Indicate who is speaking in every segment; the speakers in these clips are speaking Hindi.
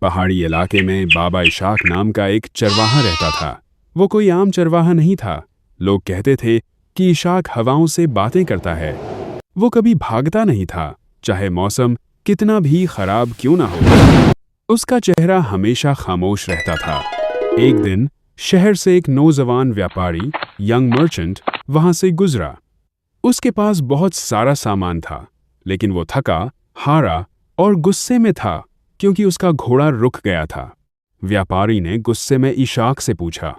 Speaker 1: पहाड़ी इलाके में बाबा इशाक नाम का एक चरवाहा रहता था। वो कोई आम चरवाहा नहीं था। लोग कहते थे कि इशाक हवाओं से बातें करता है। वो कभी भागता नहीं था, चाहे मौसम कितना भी खराब क्यों ना हो। उसका चेहरा हमेशा खामोश रहता था। एक दिन शहर से एक नौजवान व्यापारी, यंग मर्चेंट, वहां से गुजरा। उसके पास बहुत सारा सामान था, लेकिन वो थका, हारा और गुस्से में था क्योंकि उसका घोड़ा रुक गया था। व्यापारी ने गुस्से में इशाक से पूछा,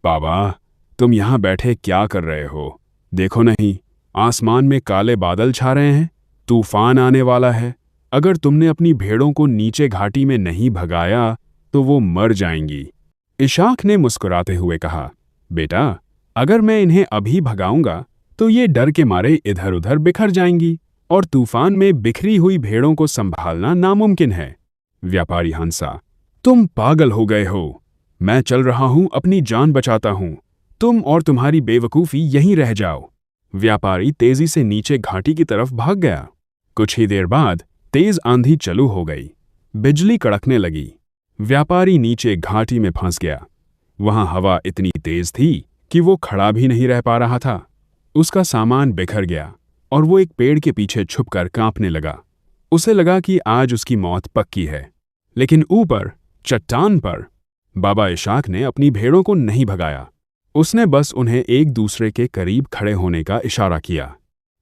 Speaker 1: बाबा, तुम यहाँ बैठे क्या कर रहे हो? देखो नहीं, आसमान में काले बादल छा रहे हैं, तूफान आने वाला है। अगर तुमने अपनी भेड़ों को नीचे घाटी में नहीं भगाया तो वो मर जाएंगी। इशाक ने मुस्कुराते हुए कहा, बेटा, अगर मैं इन्हें अभी भगाऊंगा तो ये डर के मारे इधर उधर बिखर जाएंगी और तूफान में बिखरी हुई भेड़ों को संभालना नामुमकिन है। व्यापारी हंसा, तुम पागल हो गए हो। मैं चल रहा हूं, अपनी जान बचाता हूं। तुम और तुम्हारी बेवकूफ़ी यहीं रह जाओ। व्यापारी तेजी से नीचे घाटी की तरफ भाग गया। कुछ ही देर बाद तेज आंधी चालू हो गई। बिजली कड़कने लगी। व्यापारी नीचे घाटी में फंस गया। वहां हवा इतनी तेज थी कि वो खड़ा भी नहीं रह पा रहा था। उसका सामान बिखर गया और वो एक पेड़ के पीछे छुपकर कांपने लगा। उसे लगा कि आज उसकी मौत पक्की है। लेकिन ऊपर चट्टान पर बाबा इशाक ने अपनी भेड़ों को नहीं भगाया। उसने बस उन्हें एक दूसरे के करीब खड़े होने का इशारा किया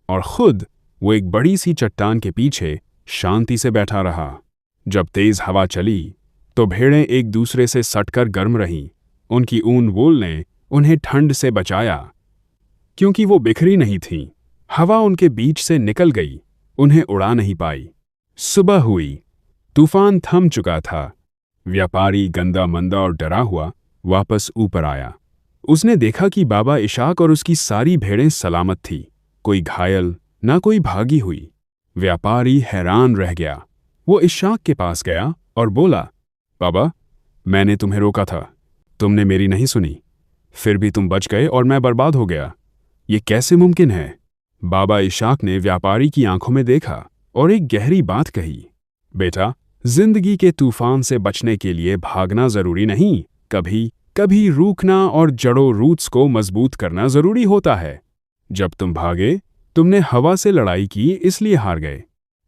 Speaker 1: और खुद वो एक बड़ी सी चट्टान के पीछे शांति से बैठा रहा। जब तेज हवा चली तो भेड़ें एक दूसरे से सटकर गर्म रहीं। उनकी ऊन वूल ने उन्हें ठंड से बचाया क्योंकि वो बिखरी नहीं थीं। हवा उनके बीच से निकल गई, उन्हें उड़ा नहीं पाई। सुबह हुई, तूफान थम चुका था। व्यापारी गंदा मंदा और डरा हुआ वापस ऊपर आया। उसने देखा कि बाबा इशाक और उसकी सारी भेड़ें सलामत थी, कोई घायल ना कोई भागी हुई। व्यापारी हैरान रह गया। वो इशाक के पास गया और बोला, बाबा, मैंने तुम्हें रोका था, तुमने मेरी नहीं सुनी, फिर भी तुम बच गए और मैं बर्बाद हो गया। ये कैसे मुमकिन है? बाबा इशाक ने व्यापारी की आंखों में देखा और एक गहरी बात कही, बेटा, जिंदगी के तूफान से बचने के लिए भागना जरूरी नहीं, कभी कभी रूकना और जड़ों रूट्स को मजबूत करना जरूरी होता है। जब तुम भागे, तुमने हवा से लड़ाई की, इसलिए हार गए।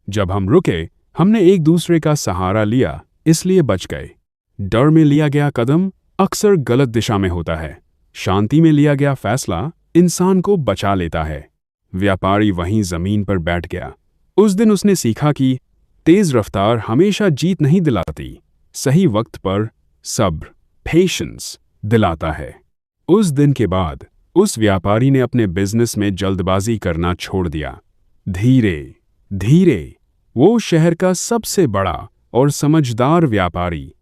Speaker 1: जब हम रुके, हमने एक दूसरे का सहारा लिया, इसलिए बच गए। डर में लिया गया कदम अक्सर गलत दिशा में होता है। शांति में लिया गया फैसला इंसान को बचा लेता है। व्यापारी वहीं जमीन पर बैठ गया। उस दिन उसने सीखा कि तेज रफ्तार हमेशा जीत नहीं दिलाती, सही वक्त पर सब्र, पेशेंस दिलाता है। उस दिन के बाद उस व्यापारी ने अपने बिजनेस में जल्दबाजी करना छोड़ दिया। धीरे धीरे वो शहर का सबसे बड़ा और समझदार व्यापारी